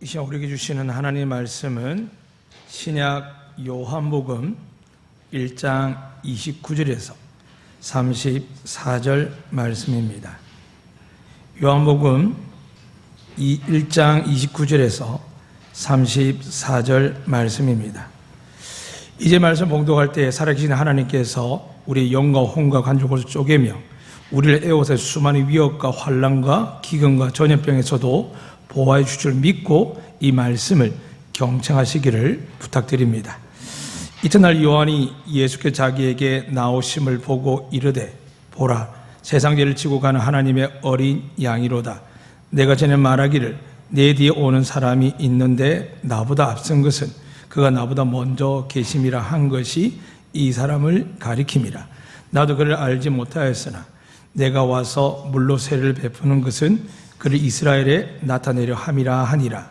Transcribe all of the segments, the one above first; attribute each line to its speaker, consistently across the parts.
Speaker 1: 이 시간 우리에게 주시는 하나님의 말씀은 신약 요한복음 1장 29절에서 34절 말씀입니다. 요한복음 1장 29절에서 34절 말씀입니다. 이제 말씀 봉독할 때 살아계신 하나님께서 우리의 영과 혼과 관절골을 쪼개며 우리를 애워서 수많은 위협과 환난과 기근과 전염병에서도 보호해 주실 줄 믿고 이 말씀을 경청하시기를 부탁드립니다. 이튿날 요한이 예수께서 자기에게 나오심을 보고 이르되 보라 세상 죄를 지고 가는 하나님의 어린 양이로다. 내가 전에 말하기를 내 뒤에 오는 사람이 있는데 나보다 앞선 것은 그가 나보다 먼저 계심이라 한 것이 이 사람을 가리킴이라. 나도 그를 알지 못하였으나 내가 와서 물로 세례를 베푸는 것은 그를 이스라엘에 나타내려 함이라 하니라.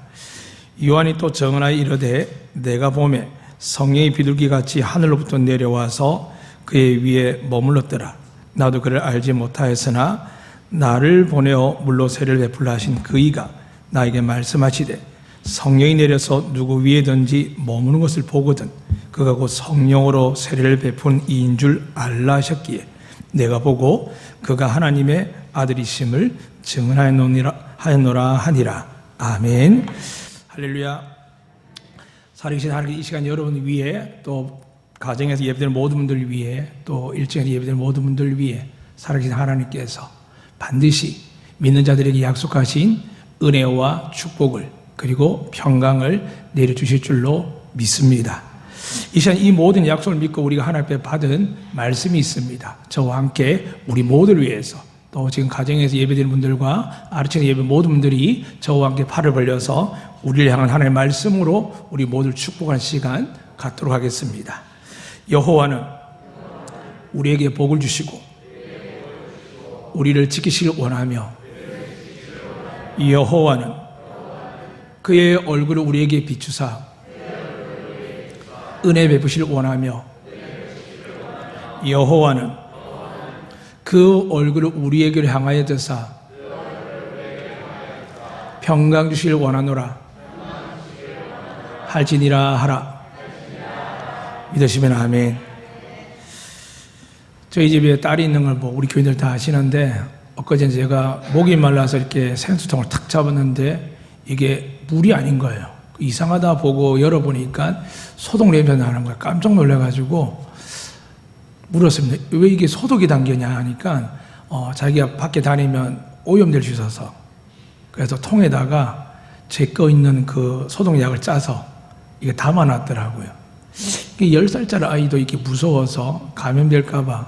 Speaker 1: 요한이 또 정언하여 이르되 내가 보매 성령이 비둘기같이 하늘로부터 내려와서 그의 위에 머물렀더라. 나도 그를 알지 못하였으나 나를 보내어 물로 세례를 베풀라 하신 그이가 나에게 말씀하시되 성령이 내려서 누구 위에든지 머무는 것을 보거든 그가 곧 성령으로 세례를 베푼 이인 줄 알라 하셨기에 내가 보고 그가 하나님의 아들이심을 증언하였노라 하니라. 아멘. 할렐루야. 살아계신 하나님, 이 시간 여러분 위해 또 가정에서 예배드리는 모든 분들 위해 또 일정에서 예배드리는 모든 분들 위해 살아계신 하나님께서 반드시 믿는 자들에게 약속하신 은혜와 축복을 그리고 평강을 내려주실 줄로 믿습니다. 이 시간 이 모든 약속을 믿고 우리가 하나님 앞에 받은 말씀이 있습니다. 저와 함께 우리 모두를 위해서 또 지금 가정에서 예배드리는 분들과 아르치는 예배 모든 분들이 저와 함께 팔을 벌려서 우리를 향한 하나님의 말씀으로 우리 모두를 축복하는 시간 갖도록 하겠습니다. 여호와는 우리에게 복을 주시고 우리를 지키시길 원하며 여호와는 그의 얼굴을 우리에게 비추사 은혜 베푸시길 원하며 여호와는 그 얼굴을 우리에게 향하여 드사 평강 주시길 원하노라 할지니라 하라. 믿으시면 아멘. 저희 집에 딸이 있는 걸 뭐 우리 교인들 다 아시는데 엊그제 제가 목이 말라서 이렇게 생수통을 탁 잡았는데 이게 물이 아닌 거예요. 이상하다 보고 열어보니까 소독 냄새 나는 거예요. 깜짝 놀라가지고 물었습니다. 왜 이게 소독이 담겨냐 하니까 자기가 밖에 다니면 오염될 수 있어서 그래서 통에다가 제 거 있는 그 소독약을 짜서 이게 담아놨더라고요. 10살짜리 아이도 이렇게 무서워서 감염될까봐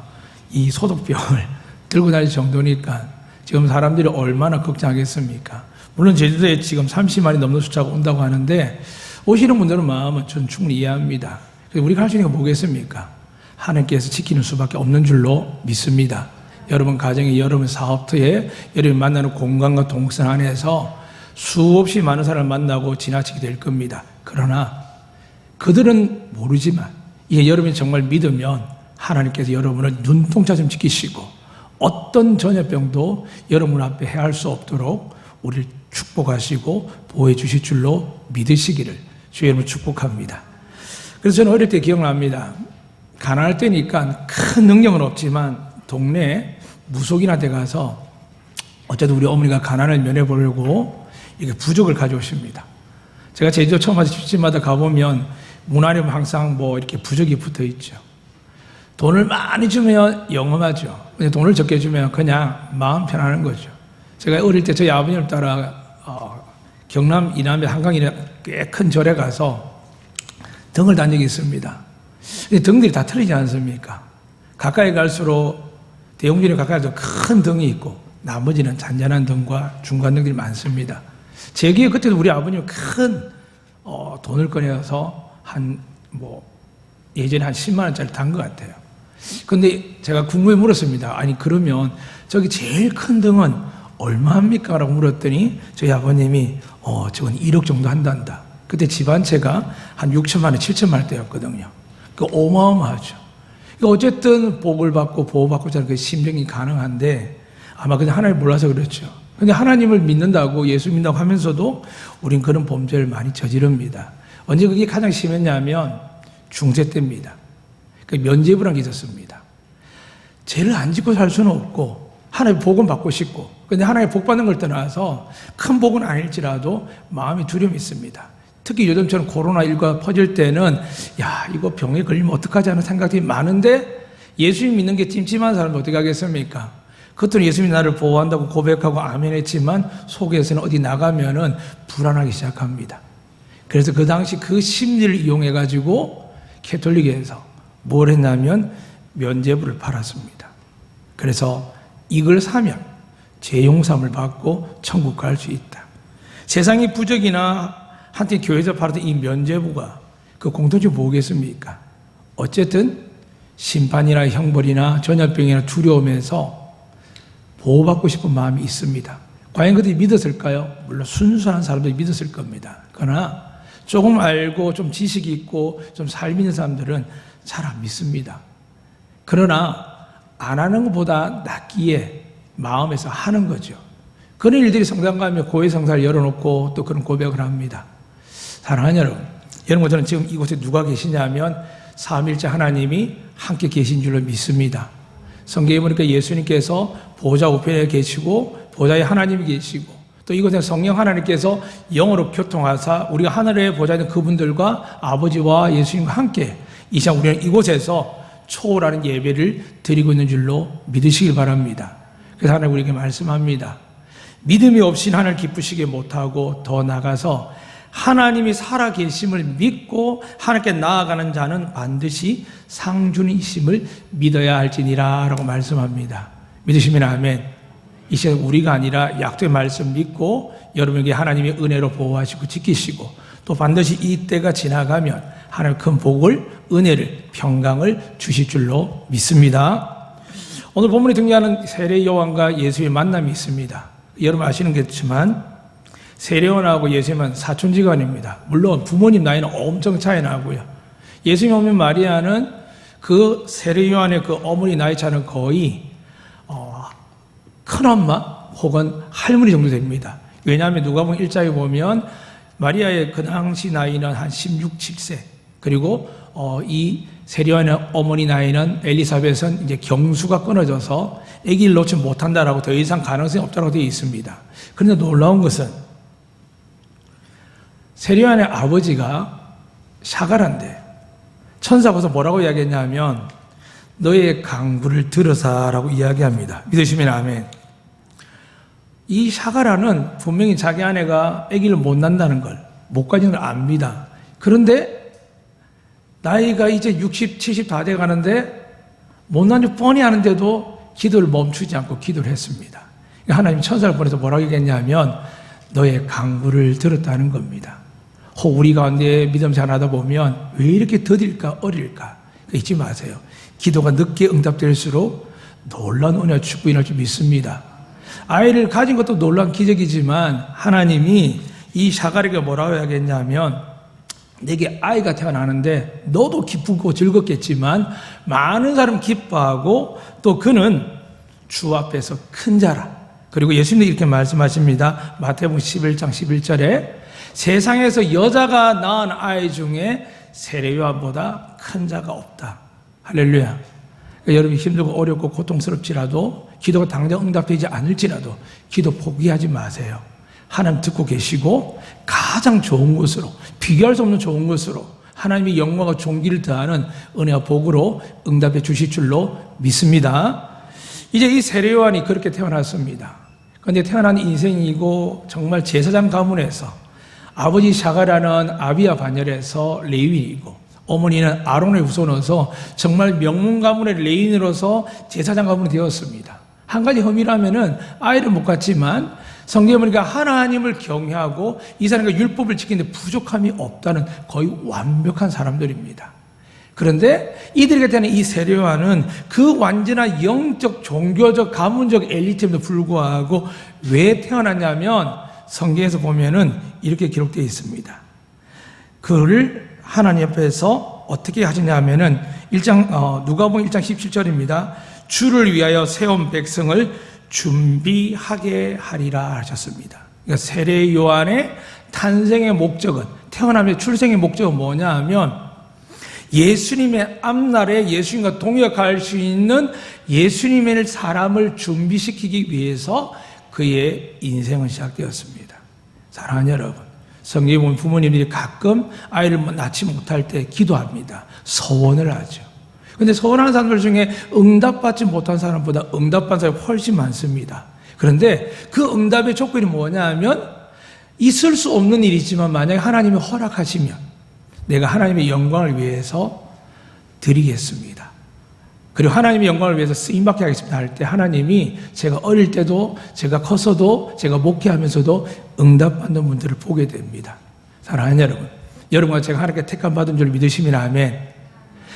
Speaker 1: 이 소독병을 들고 다닐 정도니까 지금 사람들이 얼마나 걱정하겠습니까? 물론 제주도에 지금 30만이 넘는 숫자가 온다고 하는데 오시는 분들은 마음은 전 충분히 이해합니다. 그래서 우리가 할 수 있는 게 뭐겠습니까? 하나님께서 지키는 수밖에 없는 줄로 믿습니다. 여러분 가정에, 여러분 사업터에, 여러분 만나는 공간과 동선 안에서 수없이 많은 사람을 만나고 지나치게 될 겁니다. 그러나 그들은 모르지만 이게 여러분이 정말 믿으면 하나님께서 여러분을 눈동자처럼 지키시고 어떤 전염병도 여러분 앞에 해할 수 없도록 우리를 축복하시고 보호해 주실 줄로 믿으시기를 주의 이름으로 축복합니다. 그래서 저는 어릴 때 기억납니다. 가난할 때니까 큰 능력은 없지만 동네에 무속인한 데 가서 어쨌든 우리 어머니가 가난을 면해보려고 이게 부적을 가져오십니다. 제가 제주도 처음 와서 집집마다 가보면 문 안에 항상 뭐 이렇게 부적이 붙어 있죠. 돈을 많이 주면 영험하죠. 근데 돈을 적게 주면 그냥 마음 편안한 거죠. 제가 어릴 때 저희 아버님을 따라 경남 이남의 한강이나 꽤 큰 절에 가서 등을 단 적이 있습니다. 등들이 다 틀리지 않습니까? 가까이 갈수록 대웅전에 가까이 갈수록 큰 등이 있고 나머지는 잔잔한 등과 중간 등들이 많습니다. 제 기억에 그때도 우리 아버님은 큰 돈을 꺼내서 예전에 한 10만 원짜리 단 것 같아요. 근데 제가 궁금해 물었습니다. 아니 그러면 저기 제일 큰 등은 얼마입니까? 라고 물었더니 저희 아버님이 저건 1억 정도 한단다. 그때 집안채가 한 6천만 원, 7천만 원대였거든요. 그 어마어마하죠. 어쨌든 복을 받고 보호받고자 하는 그 심정이 가능한데 아마 그냥 하나님 몰라서 그렇죠. 근데 하나님을 믿는다고 예수 믿는다고 하면서도 우린 그런 범죄를 많이 저지릅니다. 언제 그게 가장 심했냐면 중세 때입니다. 그 면죄부라는 게 있었습니다. 죄를 안 짓고 살 수는 없고 하나님의 복은 받고 싶고, 근데 하나님의 복 받는 걸 떠나서 큰 복은 아닐지라도 마음이 두려움이 있습니다. 특히 요즘처럼 코로나19가 퍼질 때는 야, 이거 병에 걸리면 어떡하지 하는 생각이 많은데 예수님 믿는 게 찜찜한 사람은 어떻게 하겠습니까? 겉으로 예수님이 나를 보호한다고 고백하고 아멘 했지만 속에서는 어디 나가면은 불안하기 시작합니다. 그래서 그 당시 그 심리를 이용해가지고 캐톨릭에서 뭘 했냐면 면죄부를 팔았습니다. 그래서 이걸 사면 죄 용서함을 받고 천국 갈 수 있다. 세상의 부적이나 한때 교회에서 팔았던 이 면죄부가 그 공통점이 뭐겠습니까? 어쨌든 심판이나 형벌이나 전염병이나 두려움에서 보호받고 싶은 마음이 있습니다. 과연 그들이 믿었을까요? 물론 순수한 사람들이 믿었을 겁니다. 그러나 조금 알고 좀 지식이 있고 좀 삶이 있는 사람들은 잘 안 믿습니다. 그러나 안 하는 것보다 낫기에 마음에서 하는 거죠. 그런 일들이 성당 가면 고해 성사를 열어놓고 또 그런 고백을 합니다. 사랑하는 여러분, 저는 지금 이곳에 누가 계시냐면 삼위일체 하나님이 함께 계신 줄로 믿습니다. 성경에 보니까 예수님께서 보좌 우편에 계시고 보좌에 하나님이 계시고 또 이곳에 성령 하나님께서 영으로 교통하사 우리가 하늘에 보좌에 있는 그분들과 아버지와 예수님과 함께 이 시간 우리는 이곳에서 초월하는 예배를 드리고 있는 줄로 믿으시길 바랍니다. 그래서 하나님 우리에게 말씀합니다. 믿음이 없이는 하나님을 기쁘시게 못하고 더 나아가서 하나님이 살아계심을 믿고 하나님께 나아가는 자는 반드시 상주이심을 믿어야 할지니라 라고 말씀합니다. 믿으시면 아멘. 이 시간 우리가 아니라 약속의 말씀 믿고 여러분에게 하나님의 은혜로 보호하시고 지키시고 또 반드시 이 때가 지나가면 하나님 큰 복을, 은혜를, 평강을 주실 줄로 믿습니다. 오늘 본문에 등장하는 세례 요한과 예수의 만남이 있습니다. 여러분 아시는 겠지만 세례 요한하고 예수님은 사촌지간입니다. 물론 부모님 나이는 엄청 차이 나고요. 예수님 어머니 마리아는 그 세례 요한의 그 어머니 나이 차는 거의 큰엄마 혹은 할머니 정도 됩니다. 왜냐하면 누가복음 1장에 보면 마리아의 그 당시 나이는 한 16, 17세 그리고 이 세례 요한의 어머니 나이는 엘리사벳은 이제 경수가 끊어져서 아기를 놓지 못한다라고 더 이상 가능성이 없다고 되어 있습니다. 그런데 놀라운 것은 세례 요한의 아버지가 샤갈한데 천사가 뭐라고 이야기했냐면 너의 강구를 들으사라고 이야기합니다. 믿으시면 아멘. 이 샤가라는 분명히 자기 아내가 아기를 못 낳는다는 걸, 못 가지는 걸 압니다. 그런데 나이가 이제 60, 70 다 돼 가는데 못 낳는 줄 뻔히 아는데도 기도를 멈추지 않고 기도를 했습니다. 하나님 천사를 보내서 뭐라고 얘기했냐면 너의 강구를 들었다는 겁니다. 혹 우리 가운데 믿음 생활하다 보면 왜 이렇게 더딜까 어릴까 잊지 마세요. 기도가 늦게 응답될수록 놀라운 은혜와 축복이 날 줄 믿습니다. 아이를 가진 것도 놀라운 기적이지만 하나님이 이 샤갈에게 뭐라고 하겠냐면 내게 아이가 태어나는데 너도 기쁘고 즐겁겠지만 많은 사람 기뻐하고 또 그는 주 앞에서 큰 자라. 그리고 예수님도 이렇게 말씀하십니다. 마태복음 11장 11절에 세상에서 여자가 낳은 아이 중에 세례 요한보다 큰 자가 없다. 할렐루야. 그러니까 여러분이 힘들고 어렵고 고통스럽지라도 기도가 당장 응답되지 않을지라도 기도 포기하지 마세요. 하나님 듣고 계시고 가장 좋은 것으로 비교할 수 없는 좋은 것으로 하나님의 영광과 존귀를 더하는 은혜와 복으로 응답해 주실 줄로 믿습니다. 이제 이 세례 요한이 그렇게 태어났습니다. 그런데 태어난 인생이고 정말 제사장 가문에서 아버지 샤가라는 아비야 반열에서 레위인이고 어머니는 아론의 후손으로서 정말 명문 가문의 레위인으로서 제사장 가문이 되었습니다. 한 가지 혐의라면은 아이를 못 갖지만 성경에 보니까 하나님을 경외하고 이 사람과 율법을 지키는데 부족함이 없다는 거의 완벽한 사람들입니다. 그런데 이들에게 대한 이 세례 요한은 그 완전한 영적, 종교적, 가문적 엘리트임에도 불구하고 왜 태어났냐면 성경에서 보면은 이렇게 기록되어 있습니다. 그를 하나님 앞에서 어떻게 하시냐면은 누가복음 1장 17절입니다. 주를 위하여 세운 백성을 준비하게 하리라 하셨습니다. 그러니까 세례 요한의 탄생의 목적은, 태어나면 출생의 목적은 뭐냐 하면 예수님의 앞날에 예수님과 동역할 수 있는 예수님의 사람을 준비시키기 위해서 그의 인생은 시작되었습니다. 사랑하는 여러분, 성경에 보면 부모님들이 가끔 아이를 낳지 못할 때 기도합니다. 서원을 하죠. 그런데 서원하는 사람들 중에 응답받지 못한 사람보다 응답받은 사람이 훨씬 많습니다. 그런데 그 응답의 조건이 뭐냐 하면 있을 수 없는 일이지만 만약에 하나님이 허락하시면 내가 하나님의 영광을 위해서 드리겠습니다. 그리고 하나님의 영광을 위해서 쓰임받게 하겠습니다 할 때 하나님이 제가 어릴 때도 제가 커서도 제가 목회하면서도 응답받는 분들을 보게 됩니다. 사랑하는 여러분, 여러분과 제가 하나님께 택함 받은 줄 믿으시면 아멘.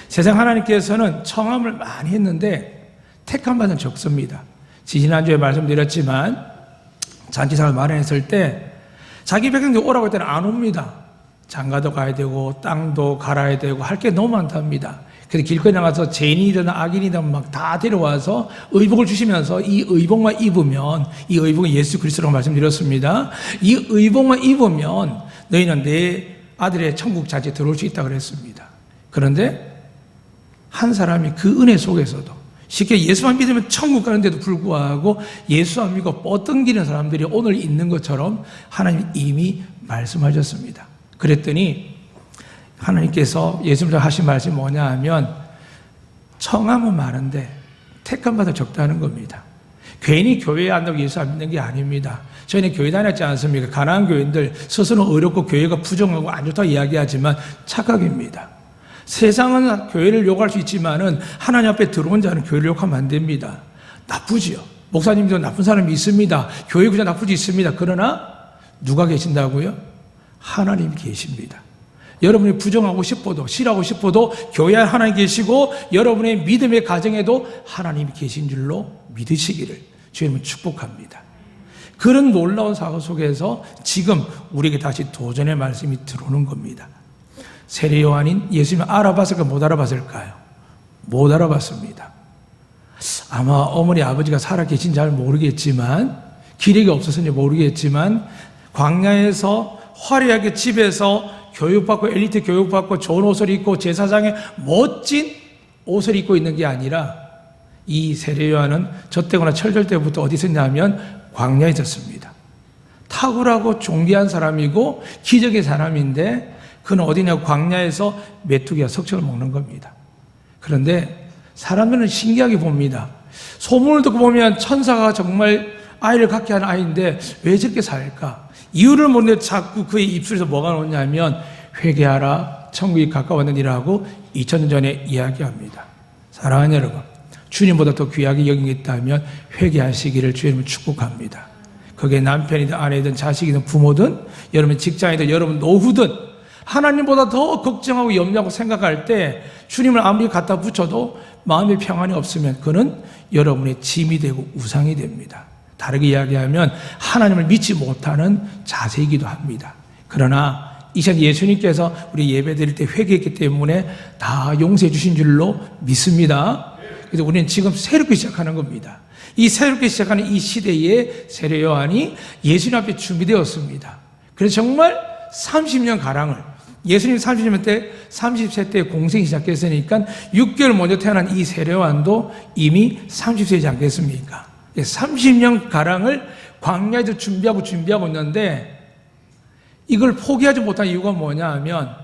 Speaker 1: 세상 하나님께서는 청함을 많이 했는데 택함 받은 적습니다. 지난주에 말씀드렸지만 잔치상을 마련했을 때 자기 백성들 오라고 할 때는 안 옵니다. 장가도 가야 되고 땅도 갈아야 되고 할 게 너무 많답니다. 그래서 길거리 나가서 죄인이든 악인이든 막 다 데려와서 의복을 주시면서 이 의복만 입으면, 이 의복은 예수 그리스도라고 말씀드렸습니다. 이 의복만 입으면 너희는 내 아들의 천국 자리에 들어올 수 있다고 그랬습니다. 그런데 한 사람이 그 은혜 속에서도 쉽게 예수만 믿으면 천국 가는데도 불구하고 예수 안 믿고 뻗던기는 사람들이 오늘 있는 것처럼 하나님이 이미 말씀하셨습니다. 그랬더니 하나님께서 예수님께서 하신 말씀이 뭐냐 하면 청함은 많은데 택함 받아 적다는 겁니다. 괜히 교회에 안다고 예수 안 믿는 게 아닙니다. 저희는 교회 다녔지 않습니까? 가난한 교인들 스스로 어렵고 교회가 부정하고 안 좋다고 이야기하지만 착각입니다. 세상은 교회를 욕할 수 있지만은 하나님 앞에 들어온 자는 교회를 욕하면 안 됩니다. 나쁘지요. 목사님도 나쁜 사람이 있습니다. 교회 그저 나쁘지 있습니다. 그러나 누가 계신다고요? 하나님이 계십니다. 여러분이 부정하고 싶어도 싫어하고 싶어도 교회에 하나님 계시고 여러분의 믿음의 가정에도 하나님이 계신 줄로 믿으시기를 주님은 축복합니다. 그런 놀라운 사고 속에서 지금 우리에게 다시 도전의 말씀이 들어오는 겁니다. 세례 요한인 예수님을 알아봤을까 못 알아봤을까요? 못 알아봤습니다. 아마 어머니 아버지가 살아계신지 잘 모르겠지만 기력이 없어서인지 모르겠지만 광야에서 화려하게 집에서 교육받고 엘리트 교육받고 좋은 옷을 입고 제사장의 멋진 옷을 입고 있는 게 아니라 이 세례 요한은 저 때거나 철절 때부터 어디 있었냐면 광야에 있었습니다. 탁월하고 존귀한 사람이고 기적의 사람인데 그는 어디냐 광야에서 메뚜기와 석청을 먹는 겁니다. 그런데 사람들은 신기하게 봅니다. 소문을 듣고 보면 천사가 정말 아이를 갖게 하는 아이인데 왜 저렇게 살까? 이유를 모르는데 자꾸 그의 입술에서 뭐가 나오냐면 회개하라 천국이 가까웠느니라고 2000년 전에 이야기합니다. 사랑하는 여러분, 주님보다 더 귀하게 여긴 게 있다면 회개하시기를 주님을 축복합니다. 그게 남편이든 아내든 자식이든 부모든 여러분 직장이든 여러분 노후든 하나님보다 더 걱정하고 염려하고 생각할 때 주님을 아무리 갖다 붙여도 마음의 평안이 없으면 그는 여러분의 짐이 되고 우상이 됩니다. 다르게 이야기하면 하나님을 믿지 못하는 자세이기도 합니다. 그러나 이 시간 예수님께서 우리 예배 드릴 때 회개했기 때문에 다 용서해 주신 줄로 믿습니다. 그래서 우리는 지금 새롭게 시작하는 겁니다. 이 새롭게 시작하는 이 시대에 세례 요한이 예수님 앞에 준비되었습니다. 그래서 정말 30년 가량을 예수님 30년 때 30세 때 공생이 시작했으니까 6개월 먼저 태어난 이 세례 요한도 이미 30세이지 않겠습니까? 30년 가량을 광야에서 준비하고 있는데 이걸 포기하지 못한 이유가 뭐냐 하면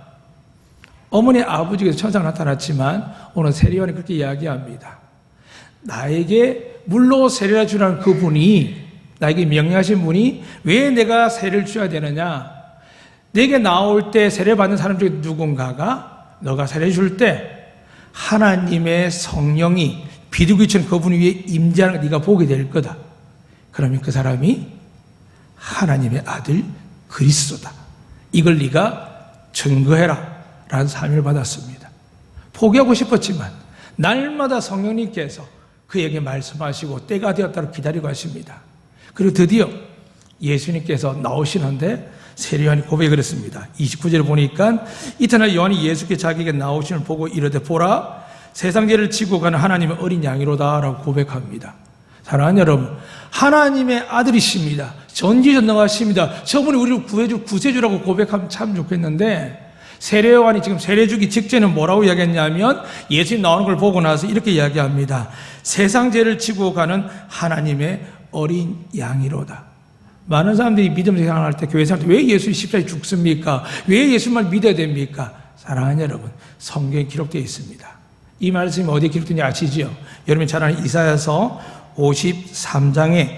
Speaker 1: 어머니 아버지께서 천사가 나타났지만 오늘 세례 요한이 그렇게 이야기합니다. 나에게 물로 세례를 주라는 그분이 나에게 명령하신 분이 왜 내가 세례를 줘야 되느냐? 내게 나올 때 세례 받는 사람 중에 누군가가 너가 세례 줄 때 하나님의 성령이 비둘기처럼 그분 위에 임재하는 걸 네가 보게 될 거다. 그러면 그 사람이 하나님의 아들 그리스도다. 이걸 네가 증거해라 라는 사명을 받았습니다. 포기하고 싶었지만 날마다 성령님께서 그에게 말씀하시고 때가 되었다고 기다리고 하십니다. 그리고 드디어 예수님께서 나오시는데 세례 요한이 고백을 했습니다. 29절을 보니까 이튿날 요한이 예수께 자기에게 나오심을 보고 이르되 보라 세상 죄를 지고 가는 하나님의 어린 양이로다 라고 고백합니다. 사랑하는 여러분, 하나님의 아들이십니다. 전지전능하십니다. 저분이 우리를 구세주라고 고백하면 참 좋겠는데, 세례요한이 지금 세례 주기 직전에는 뭐라고 이야기했냐면, 예수님 나오는 걸 보고 나서 이렇게 이야기합니다. 세상 죄를 지고 가는 하나님의 어린 양이로다. 많은 사람들이 믿음 생활할 때, 교회 생활할 때 왜 예수님 십자가에 죽습니까? 왜 예수님만 믿어야 됩니까? 사랑하는 여러분, 성경에 기록되어 있습니다. 이 말씀이 어디에 기록되는지 아시죠? 여러분이 잘 아는 이사야서 53장에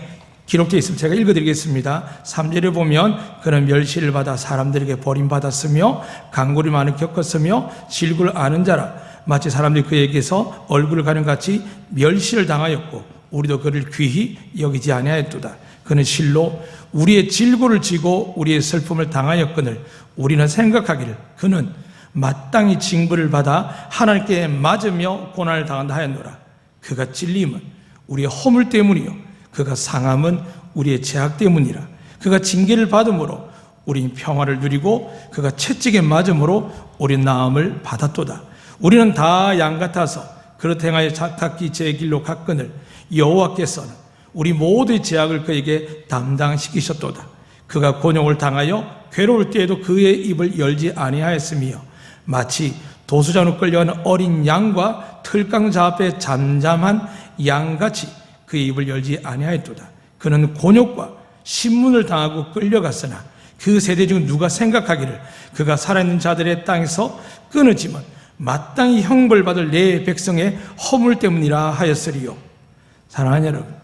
Speaker 1: 기록되어 있습니다. 제가 읽어드리겠습니다. 3절에 보면 그는 멸시를 받아 사람들에게 버림받았으며 강고리만을 겪었으며 질구를 아는 자라. 마치 사람들이 그에게서 얼굴을 가는 같이 멸시를 당하였고 우리도 그를 귀히 여기지 아니하였도다. 그는 실로 우리의 질고를 지고 우리의 슬픔을 당하였거늘 우리는 생각하기를 그는 마땅히 징벌을 받아 하나님께 맞으며 고난을 당한다 하였노라. 그가 찔림은 우리의 허물 때문이요 그가 상함은 우리의 죄악 때문이라. 그가 징계를 받음으로 우리는 평화를 누리고 그가 채찍에 맞음으로 우리는 나음을 받았도다. 우리는 다 양 같아서 그릇 행하여 각기 제 길로 갔거늘 여호와께서는 우리 모두의 죄악을 그에게 담당시키셨도다. 그가 곤욕을 당하여 괴로울 때에도 그의 입을 열지 아니하였으며 마치 도수장으로 끌려가는 어린 양과 틀강자 앞에 잠잠한 양같이 그의 입을 열지 아니하였도다. 그는 곤욕과 신문을 당하고 끌려갔으나 그 세대 중 누가 생각하기를 그가 살아있는 자들의 땅에서 끊어지면 마땅히 형벌받을 내 백성의 허물 때문이라 하였으리요. 사랑하는 여러분,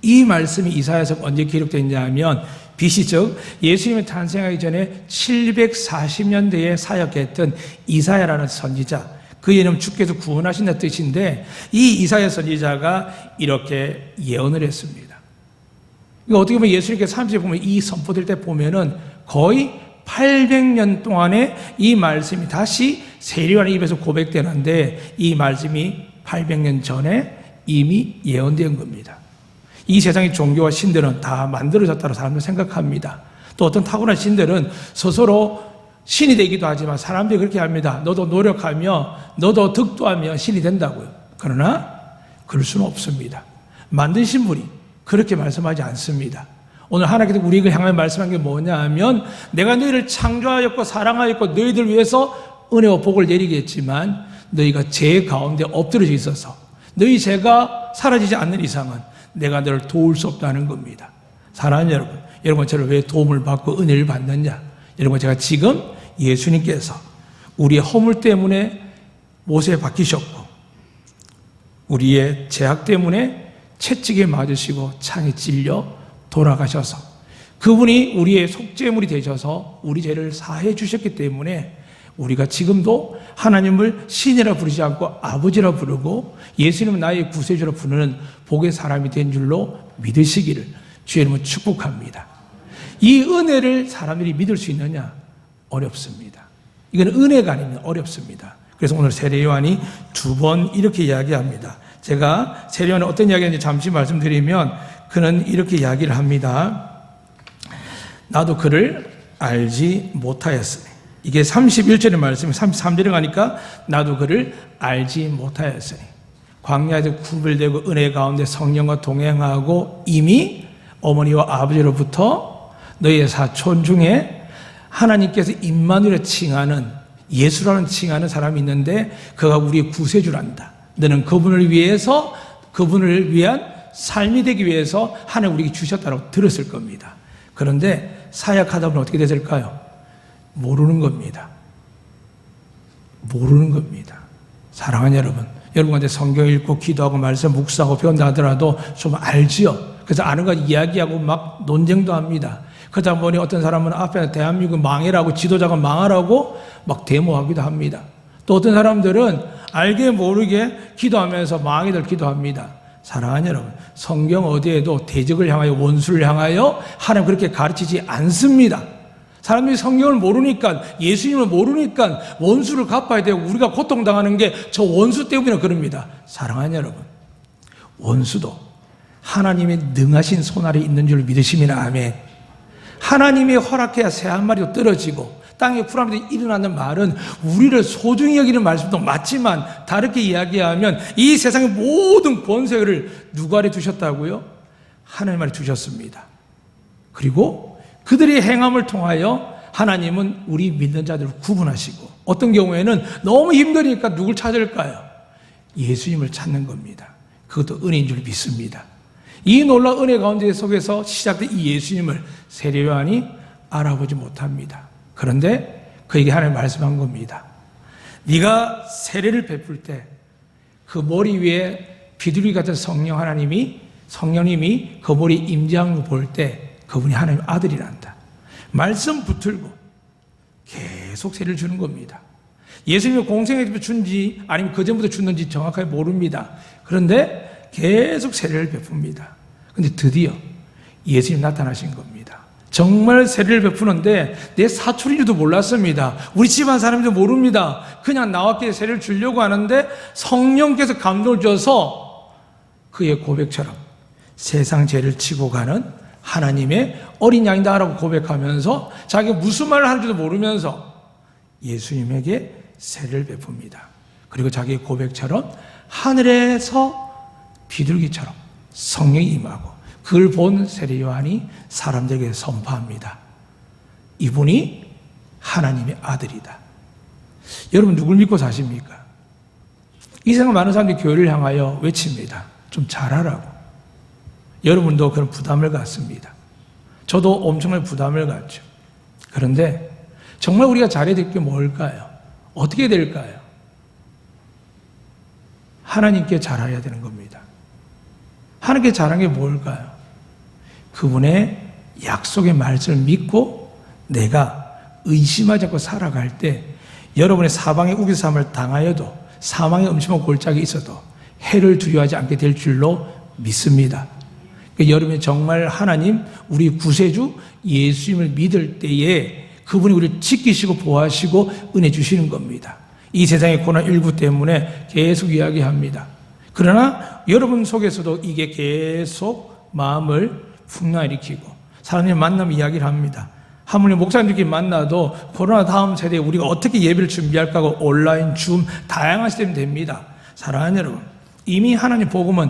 Speaker 1: 이 말씀이 이사야서 언제 기록되어 있냐 하면 BC 즉 예수님이 탄생하기 전에 740년대에 사역했던 이사야라는 선지자, 그 이름 주께서 구원하신다는 뜻인데 이 이사야 선지자가 이렇게 예언을 했습니다. 이거 어떻게 보면 예수님께서 30에 보면 이 선포될 때 보면은 거의 800년 동안에 이 말씀이 다시 세례요한의 입에서 고백되는데 이 말씀이 800년 전에 이미 예언된 겁니다. 이 세상의 종교와 신들은 다 만들어졌다고 사람들은 생각합니다. 또 어떤 타고난 신들은 스스로 신이 되기도 하지만 사람들이 그렇게 합니다. 너도 노력하며 너도 득도하며 신이 된다고요. 그러나 그럴 수는 없습니다. 만드신 분이 그렇게 말씀하지 않습니다. 오늘 하나님께서 우리에게 향하여 말씀한 게 뭐냐 하면 내가 너희를 창조하였고 사랑하였고 너희들 위해서 은혜와 복을 내리겠지만 너희가 죄 가운데 엎드려져 있어서 너희 죄가 사라지지 않는 이상은 내가 너를 도울 수 없다는 겁니다. 사랑하는 여러분 저를 왜 도움을 받고 은혜를 받느냐? 여러분 제가 지금 예수님께서 우리의 허물 때문에 못에 박히셨고 우리의 죄악 때문에 채찍에 맞으시고 창에 찔려 돌아가셔서 그분이 우리의 속죄물이 되셔서 우리 죄를 사해 주셨기 때문에 우리가 지금도 하나님을 신이라 부르지 않고 아버지라 부르고 예수님은 나의 구세주라 부르는 복의 사람이 된 줄로 믿으시기를 주의 이름으로 축복합니다. 이 은혜를 사람들이 믿을 수 있느냐? 어렵습니다. 이건 은혜가 아니면 어렵습니다. 그래서 오늘 세례요한이 2번 이렇게 이야기합니다. 제가 세례요한이 어떤 이야기인지 잠시 말씀드리면 그는 이렇게 이야기를 합니다. 나도 그를 알지 못하였으니 이게 31절의 말씀이 33절에 가니까 나도 그를 알지 못하였으니 광야에서 구별되고 은혜 가운데 성령과 동행하고 이미 어머니와 아버지로부터 너희의 사촌 중에 하나님께서 임마누엘을 칭하는 예수라는 칭하는 사람이 있는데 그가 우리의 구세주란다. 너는 그분을 위해서 그분을 위한 삶이 되기 위해서 하나님 우리에게 주셨다고 들었을 겁니다. 그런데 사역하다 보면 어떻게 됐을까요? 모르는 겁니다. 모르는 겁니다. 사랑하는 여러분한테 성경 읽고 기도하고 말씀 묵상하고 배운다 하더라도 좀 알지요. 그래서 아는 거 이야기하고 막 논쟁도 합니다. 그러다 보니 어떤 사람은 앞에 대한민국 망해라고 지도자가 망하라고 막 데모하기도 합니다. 또 어떤 사람들은 알게 모르게 기도하면서 망해들 기도합니다. 사랑하는 여러분, 성경 어디에도 대적을 향하여 원수를 향하여 하나님 그렇게 가르치지 않습니다. 사람들이 성경을 모르니까 예수님을 모르니까 원수를 갚아야 되고 우리가 고통당하는 게 저 원수 때문에 그럽니다. 사랑하는 여러분, 원수도 하나님의 능하신 손 아래 있는 줄 믿으시면 아멘. 하나님이 허락해야 새 한 마리도 떨어지고 땅의 풀함에서 일어나는 말은 우리를 소중히 여기는 말씀도 맞지만 다르게 이야기하면 이 세상의 모든 권세를 누구 아래 두셨다고요? 하나님 아래 두셨습니다. 그리고 그들의 행함을 통하여 하나님은 우리 믿는 자들을 구분하시고 어떤 경우에는 너무 힘드니까 누굴 찾을까요? 예수님을 찾는 겁니다. 그것도 은혜인 줄 믿습니다. 이 놀라운 은혜 가운데 속에서 시작된 이 예수님을 세례 요한이 알아보지 못합니다. 그런데 그에게 하나님 말씀한 겁니다. 네가 세례를 베풀 때 그 머리 위에 비둘기 같은 성령님이 그 머리에 임재한 거 볼 때 그분이 하나님 아들이란다. 말씀 붙들고 계속 세례를 주는 겁니다. 예수님이 공생애부터 준지 아니면 그 전부터 줬는지 정확하게 모릅니다. 그런데 계속 세례를 베풉니다. 그런데 드디어 예수님 나타나신 겁니다. 정말 세례를 베푸는데 내 사촌인 줄도 몰랐습니다. 우리 집안 사람들도 모릅니다. 그냥 나왔기에 세례를 주려고 하는데 성령께서 감동을 줘서 그의 고백처럼 세상 죄를 치고 가는 하나님의 어린 양이다라고 고백하면서 자기가 무슨 말을 하는지도 모르면서 예수님에게 세례를 베풉니다. 그리고 자기의 고백처럼 하늘에서 비둘기처럼 성령이 임하고 그걸 본 세례 요한이 사람들에게 선포합니다. 이분이 하나님의 아들이다. 여러분 누굴 믿고 사십니까? 이 세상 많은 사람들이 교회를 향하여 외칩니다. 좀 잘하라고. 여러분도 그런 부담을 갖습니다. 저도 엄청난 부담을 갖죠. 그런데 정말 우리가 잘해야 될 게 뭘까요? 어떻게 될까요? 하나님께 잘해야 되는 겁니다. 하나님께 잘한 게 뭘까요? 그분의 약속의 말씀을 믿고 내가 의심하지 않고 살아갈 때 여러분의 사방의 우기삼을 당하여도 사망의 음침한 골짜기에 있어도 해를 두려워하지 않게 될 줄로 믿습니다. 그러니까 여러분이 정말 하나님 우리 구세주 예수님을 믿을 때에 그분이 우리를 지키시고 보호하시고 은혜 주시는 겁니다. 이 세상의 고난19 때문에 계속 이야기합니다. 그러나 여러분 속에서도 이게 계속 마음을 풍랑일으키고 사람들이 만나면 이야기를 합니다. 하물며 목사님들끼리 만나도 코로나 다음 세대에 우리가 어떻게 예배를 준비할까 하고 온라인, 줌 다양한 시스템이 됩니다. 사랑하는 여러분, 이미 하나님 복음은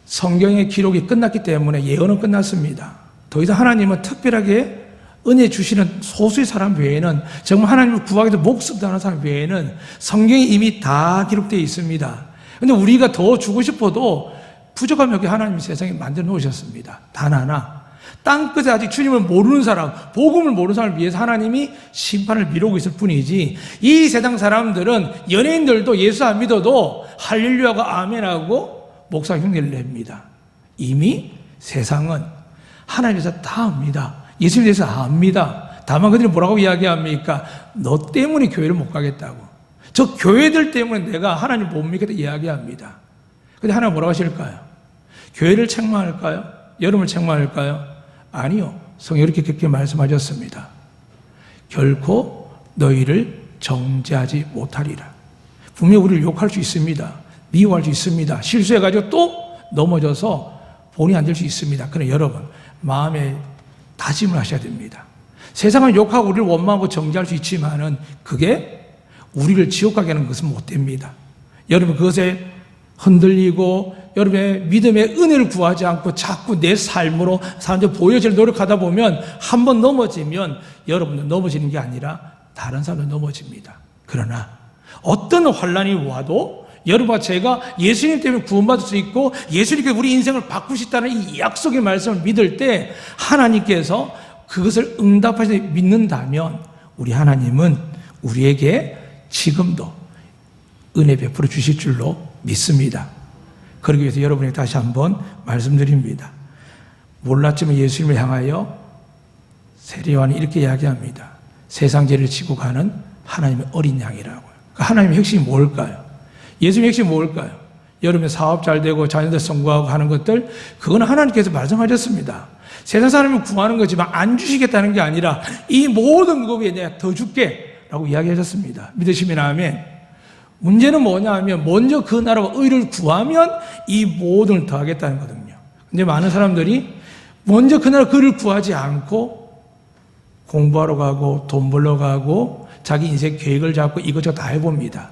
Speaker 1: 성경의 기록이 끝났기 때문에 예언은 끝났습니다. 더 이상 하나님은 특별하게 은혜 주시는 소수의 사람 외에는 정말 하나님을 구하기 위해서 목숨 다하는 사람 외에는 성경이 이미 다 기록되어 있습니다. 그런데 우리가 더 주고 싶어도 부족함 여기 하나님이 세상에 만들어 놓으셨습니다. 단 하나, 땅끝에 아직 주님을 모르는 사람, 복음을 모르는 사람을 위해서 하나님이 심판을 미루고 있을 뿐이지 이 세상 사람들은 연예인들도 예수 안 믿어도 할렐루야하고 아멘하고 목사 흉내를 냅니다. 이미 세상은 하나님에서 다 압니다. 예수님에 대해서 압니다. 다만 그들이 뭐라고 이야기합니까? 너 때문에 교회를 못 가겠다고. 저 교회들 때문에 내가 하나님 못 믿겠다 이야기합니다. 근데 하나님 뭐라고 하실까요? 교회를 책망할까요? 여러분을 책망할까요? 아니요. 성경이 이렇게 그렇게 말씀하셨습니다. 결코 너희를 정죄하지 못하리라. 분명히 우리를 욕할 수 있습니다. 미워할 수 있습니다. 실수해가지고 또 넘어져서 본이 안 될 수 있습니다. 그러나 여러분 마음에 다짐을 하셔야 됩니다. 세상은 욕하고 우리를 원망하고 정죄할 수 있지만은 그게 우리를 지옥 가게 하는 것은 못 됩니다. 여러분 그것에 흔들리고 여러분의 믿음의 은혜를 구하지 않고 자꾸 내 삶으로 사람들 보여질 노력하다 보면 한 번 넘어지면 여러분도 넘어지는 게 아니라 다른 사람도 넘어집니다. 그러나 어떤 환난이 와도 여러분과 제가 예수님 때문에 구원받을 수 있고 예수님께 우리 인생을 바꾸시다는 이 약속의 말씀을 믿을 때 하나님께서 그것을 응답하시 믿는다면 우리 하나님은 우리에게 지금도 은혜 베풀어 주실 줄로 믿습니다. 그러기 위해서 여러분에게 다시 한번 말씀드립니다. 몰랐지만 예수님을 향하여 세례 요한이 이렇게 이야기합니다. 세상 죄를 지고 가는 하나님의 어린 양이라고요. 그 하나님의 핵심이 뭘까요? 예수님의 핵심이 뭘까요? 여러분의 사업 잘 되고 자녀들 성공하고 하는 것들 그거는 하나님께서 말씀하셨습니다. 세상 사람을 구하는 거지만 안 주시겠다는 게 아니라 이 모든 것 위에 내가 더 줄게 라고 이야기하셨습니다. 믿으시면 아멘. 문제는 뭐냐 하면 먼저 그 나라와 의를 구하면 이 모든 걸 더하겠다는 거거든요. 근데 많은 사람들이 먼저 그 나라 의를 구하지 않고 공부하러 가고 돈 벌러 가고 자기 인생 계획을 잡고 이것저것 다 해봅니다.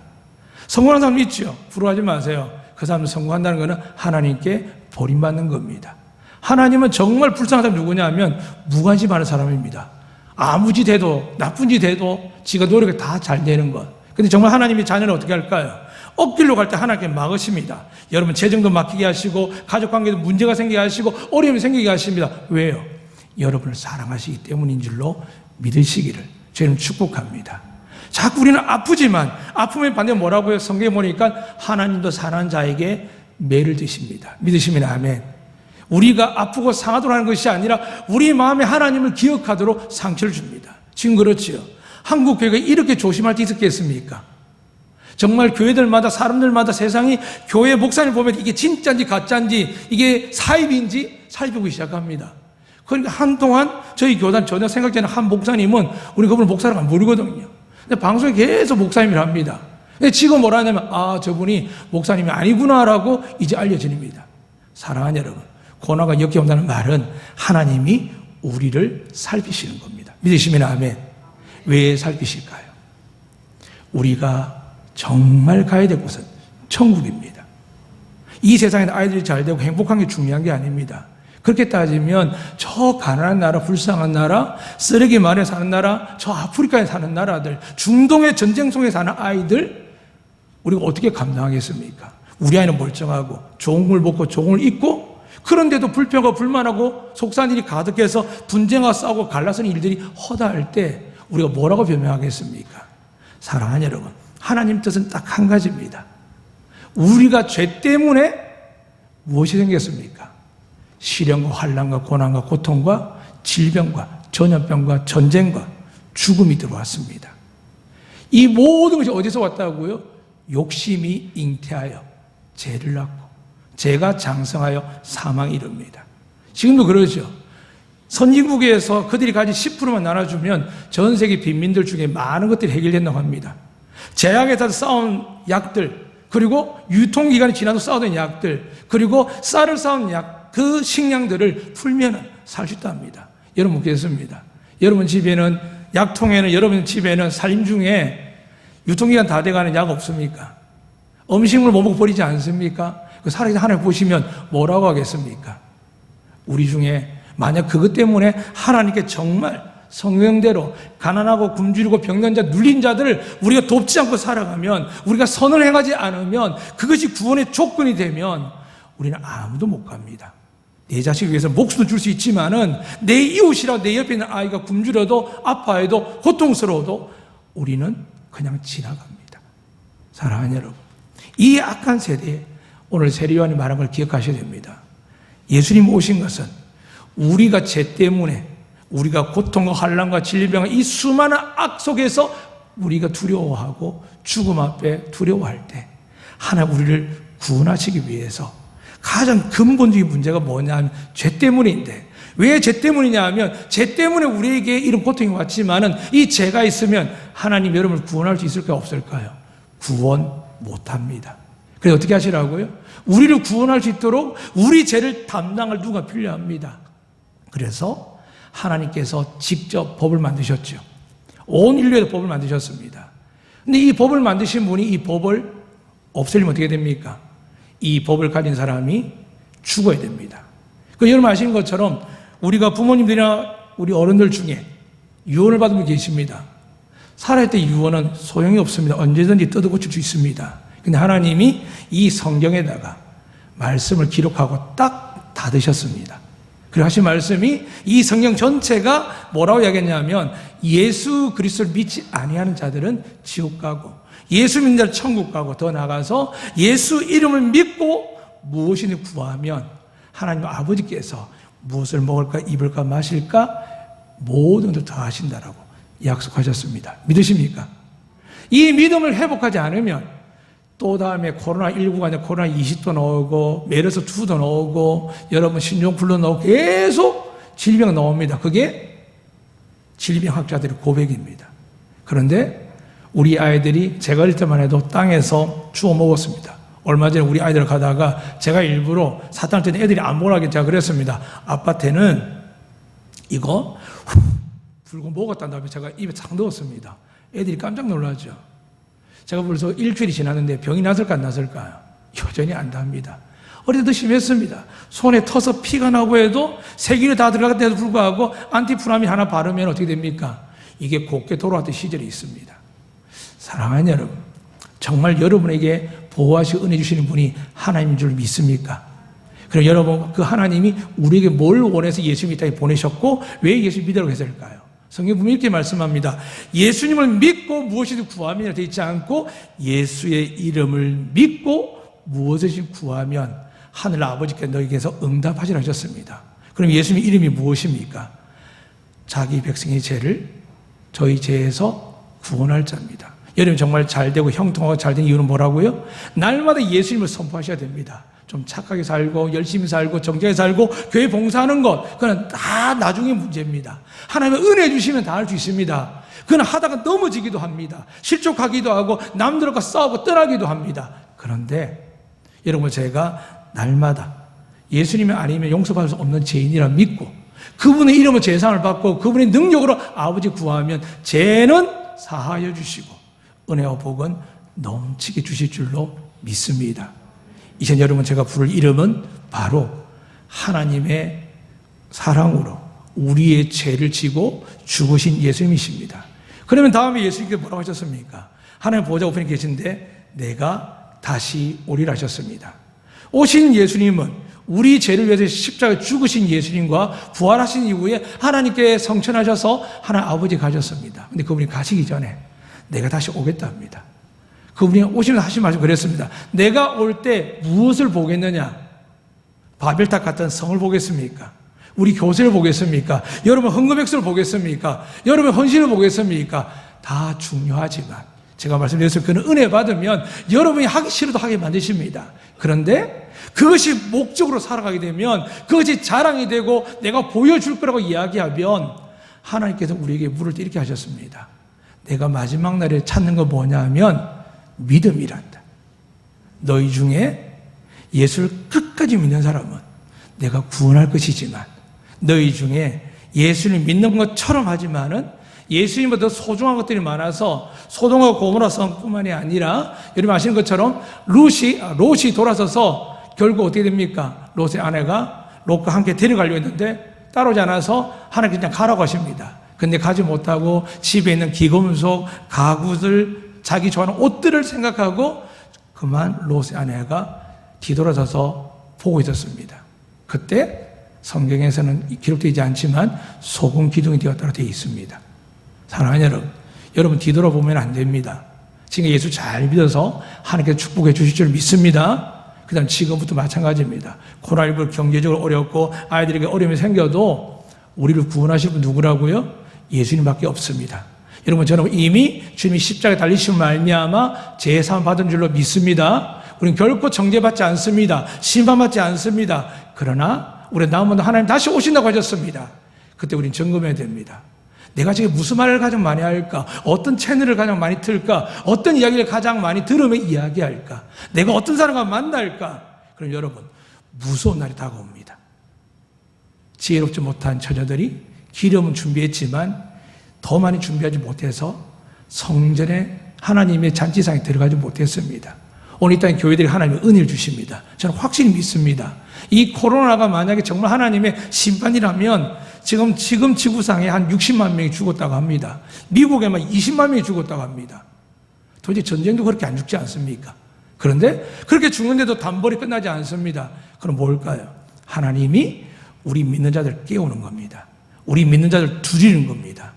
Speaker 1: 성공하는 사람 있죠. 부러워하지 마세요. 그 사람 성공한다는 것은 하나님께 버림받는 겁니다. 하나님은 정말 불쌍한 사람이 누구냐 하면 무관심하는 사람입니다. 아무 짓 해도 나쁜 짓 해도 지가 노력이 다 잘 되는 것. 근데 정말 하나님이 자녀를 어떻게 할까요? 엇길로 갈 때 하나님께 막으십니다. 여러분 재정도 막히게 하시고 가족관계도 문제가 생기게 하시고 어려움이 생기게 하십니다. 왜요? 여러분을 사랑하시기 때문인 줄로 믿으시기를 저희는 축복합니다. 자꾸 우리는 아프지만 아프면 반대로 뭐라고요? 성경에 보니까 하나님도 사랑하는 자에게 매를 드십니다. 믿으시면 아멘. 우리가 아프고 상하도록 하는 것이 아니라 우리 마음에 하나님을 기억하도록 상처를 줍니다. 지금 그렇지요. 한국 교회가 이렇게 조심할 때 있었겠습니까? 정말 교회들마다 사람들마다 세상이 교회 목사님 보면 이게 진짜인지 가짜인지 이게 사입인지 살피고 시작합니다. 그러니까 한동안 저희 교단 전혀 생각지 않는 한 목사님은 우리 그분을 목사라고 안 부르거든요. 근데 방송에 계속 목사님이라 합니다. 근데 지금 뭐라 하냐면 저분이 목사님이 아니구나라고 이제 알려집니다. 사랑하는 여러분, 고난과 역경온다는 말은 하나님이 우리를 살피시는 겁니다. 믿으시면 아멘. 왜 살피실까요? 우리가 정말 가야 될 곳은 천국입니다. 이 세상에는 아이들이 잘 되고 행복한 게 중요한 게 아닙니다. 그렇게 따지면 저 가난한 나라, 불쌍한 나라, 쓰레기 마을에 사는 나라, 저 아프리카에 사는 나라들, 중동의 전쟁 속에 사는 아이들 우리가 어떻게 감당하겠습니까? 우리 아이는 멀쩡하고 좋은 걸 먹고 좋은 걸 입고 그런데도 불평하고 불만하고 속상한 일이 가득해서 분쟁하고 싸우고 갈라서는 일들이 허다할 때 우리가 뭐라고 변명하겠습니까? 사랑하는 여러분, 하나님 뜻은 딱 한 가지입니다. 우리가 죄 때문에 무엇이 생겼습니까? 시련과 환난과 고난과 고통과 질병과 전염병과 전쟁과 죽음이 들어왔습니다. 이 모든 것이 어디서 왔다고요? 욕심이 잉태하여 죄를 낳고 죄가 장성하여 사망이 이릅니다. 지금도 그러죠. 선진국에서 그들이 가진 10%만 나눠주면 전 세계 빈민들 중에 많은 것들이 해결된다고 합니다. 제약에서 쌓은 약들, 그리고 유통기간이 지나도 쌓아둔 약들, 그리고 쌀을 쌓은 약, 그 식량들을 풀면 살 수 있답니다. 여러분 묻겠습니다. 여러분 집에는, 약통에는, 여러분 집에는 살림 중에 유통기간 다 돼가는 약 없습니까? 음식물 못 먹고 버리지 않습니까? 그 살아계신 하나님 보시면 뭐라고 하겠습니까? 우리 중에 만약 그것 때문에 하나님께 정말 성경대로 가난하고 굶주리고 병든 자, 눌린 자들을 우리가 돕지 않고 살아가면, 우리가 선을 행하지 않으면, 그것이 구원의 조건이 되면 우리는 아무도 못 갑니다. 내 자식을 위해서 목숨을 줄 수 있지만은 내 이웃이라 내 옆에 있는 아이가 굶주려도 아파해도 고통스러워도 우리는 그냥 지나갑니다. 사랑하는 여러분, 이 악한 세대에 오늘 세리요한이 말한 걸 기억하셔야 됩니다. 예수님 오신 것은 우리가 죄 때문에 우리가 고통과 환난과 질병과 이 수많은 악 속에서 우리가 두려워하고 죽음 앞에 두려워할 때 하나님 우리를 구원하시기 위해서 가장 근본적인 문제가 뭐냐면 죄 때문인데, 왜 죄 때문이냐 하면 죄 때문에 우리에게 이런 고통이 왔지만은 이 죄가 있으면 하나님 여러분을 구원할 수 있을까요? 없을까요? 구원 못합니다. 그래서 어떻게 하시라고요? 우리를 구원할 수 있도록 우리 죄를 담당할 누가 필요합니다. 그래서 하나님께서 직접 법을 만드셨죠. 온 인류에도 법을 만드셨습니다. 근데 이 법을 만드신 분이 이 법을 없애려면 어떻게 됩니까? 이 법을 가진 사람이 죽어야 됩니다. 여러분 아시는 것처럼 우리가 부모님들이나 우리 어른들 중에 유언을 받은 분 계십니다. 살아있을 때 유언은 소용이 없습니다. 언제든지 뜯어 고칠 수 있습니다. 근데 하나님이 이 성경에다가 말씀을 기록하고 딱 닫으셨습니다. 그리고 하신 말씀이 이 성경 전체가 뭐라고 이야기했냐면 예수 그리스도를 믿지 아니하는 자들은 지옥 가고 예수 믿는 자는 천국 가고 더 나아가서 예수 이름을 믿고 무엇이든 구하면 하나님 아버지께서 무엇을 먹을까 입을까 마실까 모든 것을 다 하신다라고 약속하셨습니다. 믿으십니까? 이 믿음을 회복하지 않으면 또 다음에 코로나19가 아니라 코로나20도 나오고 메르스2도 나오고 여러분 신종플루 나오고 계속 질병 나옵니다. 그게 질병학자들의 고백입니다. 그런데 우리 아이들이 제가 어릴 때만 해도 땅에서 주워 먹었습니다. 얼마 전에 우리 아이들 가다가 제가 일부러 사탕 때는 애들이 안 먹으라고 제가 그랬습니다. 아빠한테는 이거 불고 먹었단 다음에 제가 입에 착 넣었습니다. 애들이 깜짝 놀라죠. 제가 벌써 일주일이 지났는데 병이 났을까 안 났을까요? 여전히 안 납니다. 어릴 때도 심했습니다. 손에 터서 피가 나고 해도 세균이 다 들어갔는데도 불구하고 안티프라민 하나 바르면 어떻게 됩니까? 이게 곱게 돌아왔던 시절이 있습니다. 사랑하는 여러분, 정말 여러분에게 보호하시고 은혜 주시는 분이 하나님인 줄 믿습니까? 그럼 여러분, 그 하나님이 우리에게 뭘 원해서 예수님이 이 땅에 보내셨고 왜 예수 믿으라고 했을까요? 성경 보면 이렇게 말씀합니다. 예수님을 믿고 무엇이든 구하면 되어 있지 않고 예수의 이름을 믿고 무엇이든 구하면 하늘 아버지께 너에게서 응답하시라 하셨습니다. 그럼 예수님 이름이 무엇입니까? 자기 백성의 죄를 저희 죄에서 구원할 자입니다. 여러분 정말 잘되고 형통하고 잘된 이유는 뭐라고요? 날마다 예수님을 선포하셔야 됩니다. 좀 착하게 살고 열심히 살고 정직하게 살고 교회 봉사하는 것, 그건 다 나중에 문제입니다. 하나님의 은혜 주시면 다 할 수 있습니다. 그건 하다가 넘어지기도 합니다. 실족하기도 하고 남들과 싸우고 떠나기도 합니다. 그런데 여러분, 제가 날마다 예수님이 아니면 용서받을 수 없는 죄인이라 믿고 그분의 이름으로 제사함을 받고 그분의 능력으로 아버지 구하면 죄는 사하여 주시고 은혜와 복은 넘치게 주실 줄로 믿습니다. 이제 여러분, 제가 부를 이름은 바로 하나님의 사랑으로 우리의 죄를 지고 죽으신 예수님이십니다. 그러면 다음에 예수님께 뭐라고 하셨습니까? 하나님 보호자 우편에 계신데 내가 다시 오리라 하셨습니다. 오신 예수님은 우리 죄를 위해서 십자가에 죽으신 예수님과 부활하신 이후에 하나님께 성천하셔서 하나님 아버지 가셨습니다. 근데 그분이 가시기 전에 내가 다시 오겠다 합니다. 그분이 오시면서 하신 말씀 그랬습니다. 내가 올 때 무엇을 보겠느냐? 바벨탑 같은 성을 보겠습니까? 우리 교세를 보겠습니까? 여러분 헌금액수를 보겠습니까? 여러분 헌신을 보겠습니까? 다 중요하지만 제가 말씀드렸을 그는 은혜 받으면 여러분이 하기 싫어도 하게 만드십니다. 그런데 그것이 목적으로 살아가게 되면 그것이 자랑이 되고 내가 보여줄 거라고 이야기하면 하나님께서 우리에게 물을 때 이렇게 하셨습니다. 내가 마지막 날에 찾는 거 뭐냐면 믿음이란다. 너희 중에 예수를 끝까지 믿는 사람은 내가 구원할 것이지만 너희 중에 예수를 믿는 것처럼 하지만은 예수님보다 소중한 것들이 많아서 소돔과 고모라 성뿐만이 아니라 여러분 아시는 것처럼 롯이 돌아서서 결국 어떻게 됩니까? 롯의 아내가 롯과 함께 데려가려고 했는데 따라오지 않아서 하나님께 그냥 가라고 하십니다. 근데 가지 못하고 집에 있는 기금속, 가구들, 자기 좋아하는 옷들을 생각하고 그만 롯의 아내가 뒤돌아서서 보고 있었습니다. 그때 성경에서는 기록되지 않지만 소금 기둥이 되었다고 되어 있습니다. 사랑하는 여러분 뒤돌아보면 안 됩니다. 지금 예수 잘 믿어서 하나님께서 축복해 주실 줄 믿습니다. 그 다음 지금부터 마찬가지입니다. 코로나19 경제적으로 어렵고 아이들에게 어려움이 생겨도 우리를 구원하실 분 누구라고요? 예수님밖에 없습니다. 여러분 저는 이미 주님이 십자가에 달리신 말미암아 제사함 받은 줄로 믿습니다. 우리는 결코 정죄받지 않습니다. 심판받지 않습니다. 그러나 우리 남은 하나님 다시 오신다고 하셨습니다. 그때 우리는 점검해야 됩니다. 내가 지금 무슨 말을 가장 많이 할까? 어떤 채널을 가장 많이 틀까? 어떤 이야기를 가장 많이 들으면 이야기할까? 내가 어떤 사람과 만날까? 그럼 여러분 무서운 날이 다가옵니다. 지혜롭지 못한 처녀들이 기름은 준비했지만 더 많이 준비하지 못해서 성전에 하나님의 잔치상에 들어가지 못했습니다. 오늘 이 땅에 교회들이 하나님의 은혜를 주십니다. 저는 확실히 믿습니다. 이 코로나가 만약에 정말 하나님의 심판이라면 지금 지구상에 한 60만 명이 죽었다고 합니다. 미국에만 20만 명이 죽었다고 합니다. 도대체 전쟁도 그렇게 안 죽지 않습니까? 그런데 그렇게 죽는데도 단벌이 끝나지 않습니다. 그럼 뭘까요? 하나님이 우리 믿는 자들 깨우는 겁니다. 우리 믿는 자들 두드리는 겁니다.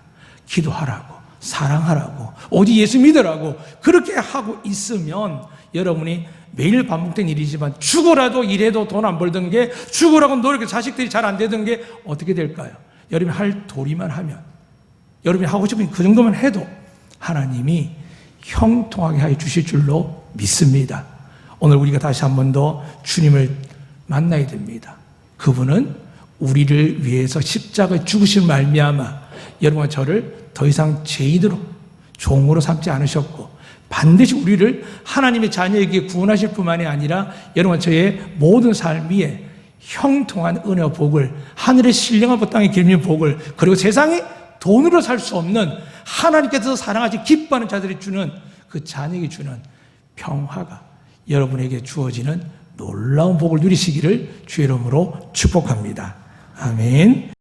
Speaker 1: 기도하라고, 사랑하라고, 오직 예수 믿으라고 그렇게 하고 있으면 여러분이 매일 반복된 일이지만 죽어라도 일해도 돈 안 벌던 게 죽으라고 노력해서 자식들이 잘 안 되던 게 어떻게 될까요? 여러분이 할 도리만 하면 여러분이 하고 싶은 그 정도만 해도 하나님이 형통하게 하여 주실 줄로 믿습니다. 오늘 우리가 다시 한 번 더 주님을 만나야 됩니다. 그분은 우리를 위해서 십자가에 죽으신 말미암아 여러분과 저를 더 이상 죄인으로 종으로 삼지 않으셨고 반드시 우리를 하나님의 자녀에게 구원하실 뿐만이 아니라 여러분 저의 모든 삶 위에 형통한 은혜와 복을 하늘의 신령한 땅에 기름진 복을 그리고 세상에 돈으로 살 수 없는 하나님께서 사랑하시 기뻐하는 자들이 주는 그 자녀에게 주는 평화가 여러분에게 주어지는 놀라운 복을 누리시기를 주의 이름으로 축복합니다. 아멘.